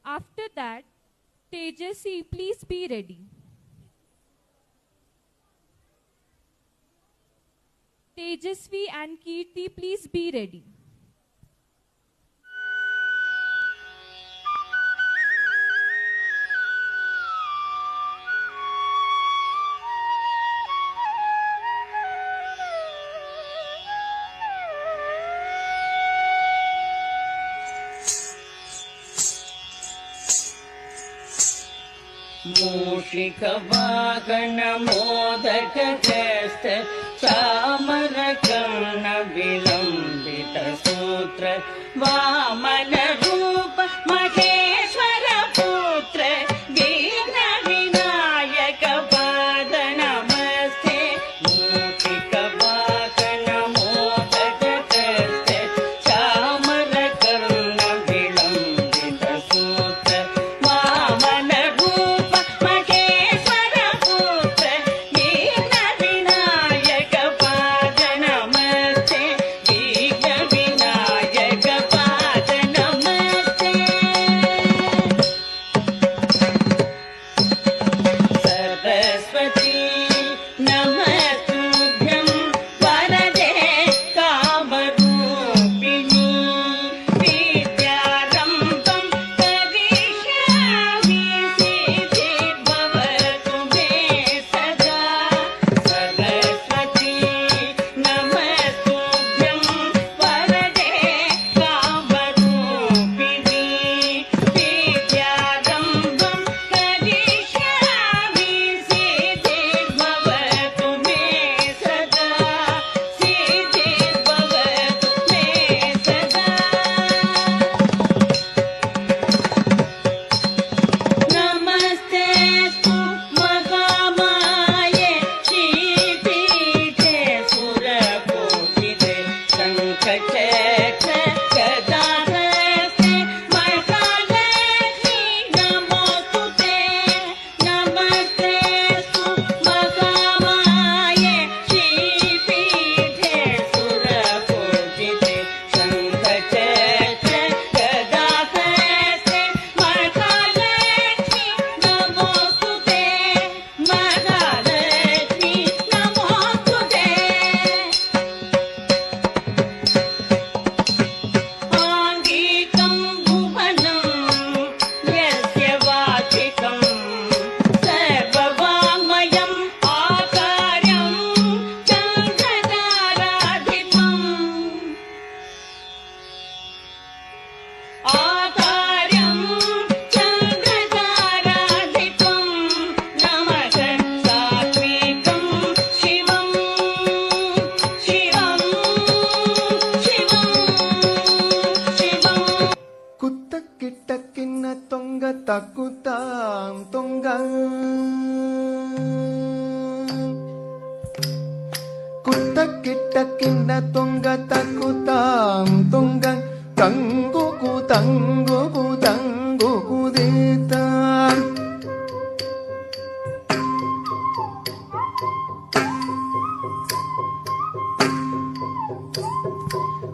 After that, Tejasvi, please be ready. Tejasvi and Kirti, please be ready. मूषिकवाहन modak हस्त चामर कर्ण विलंबित सूत्र वामन रूप महेश्वर पुत्र विघ्न विनायक पाद नमस्ते। मूषिकवाहन मोदक हस्त चामर कर्ण विलंबित सूत्र Vaman takutam tonggang kutakitakinna tonga takutam tonggang tanguku tanguku tanguku ditam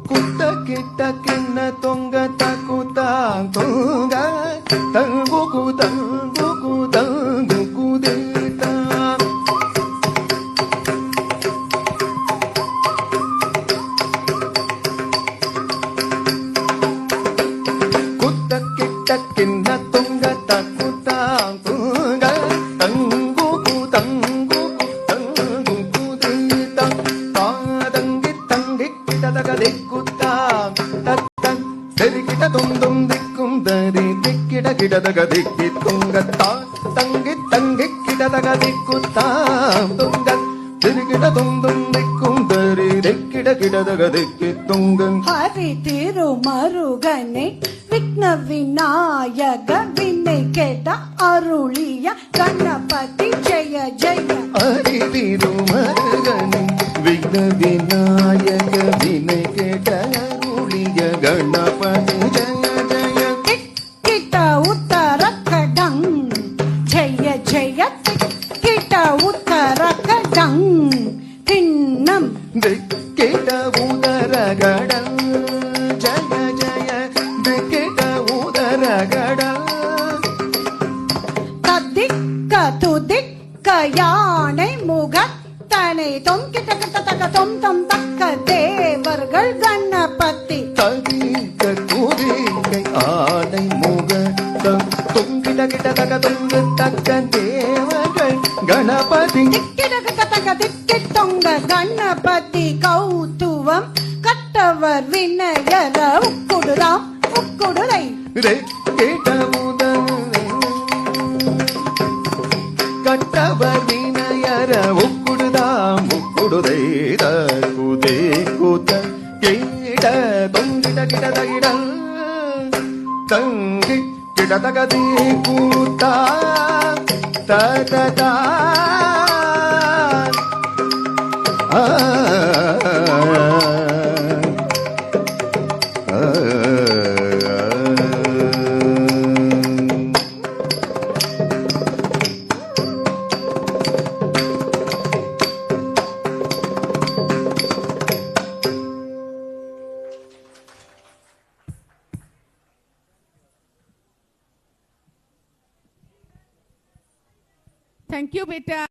kutakitakinna tonga takutam tonggang tanguku tanguku tanguku ditam kutakitakinna tonga takutam tongga tanguku tanguku tanguku ditam tadangit tangit kitadaga dikutam tattan derikita dum dikum dari dikida kidadaga dikit tunga tangit tangit kidadaga dikutam tunga derikita dum dikum dari dikida kidadaga dikit tunga hari tirumarugane விக்ன விநாயக வினை கேட்ட அருளிய கணபதி ஜெய ஜெய ஹரி திருமருகனே விக்ன விநாயக வினை கேட்ட அருளிய கணபதி ஜெய ஜெய கிட்ட உத்தரகடங் ஜெய ஜெய கிட்ட உத்தரகடங் பின்னம் கிட்ட உதரகடங் ஜெய ஜெய கிட்ட உதரகடங் யானை முகத்தனை தொம் கிட்ட கிட்ட தக்க தொம் தொம் தக்க தேவர்கள் கணபதி தவிக்க குதிக்கை ஆனை முகத்தம் தொங்கிட கிட்ட தக தொங்கு தக்க தேவர்கள் கணபதி திக்கிட கிட்ட தக்க திக்கிட்டொங்க கணபதி கௌத்துவம் கட்டவர் வினயர உக்குடுதாம் உக்குடுதை கேட்ட முதல் கட்டவர் வினயர உக்குடுதாம் உக்குடுதை குதே கூத்த கேட தொங்கிட கிட தகிடல் தங்கி கிட தகதி கூத்தா தகதா Thank you, beta.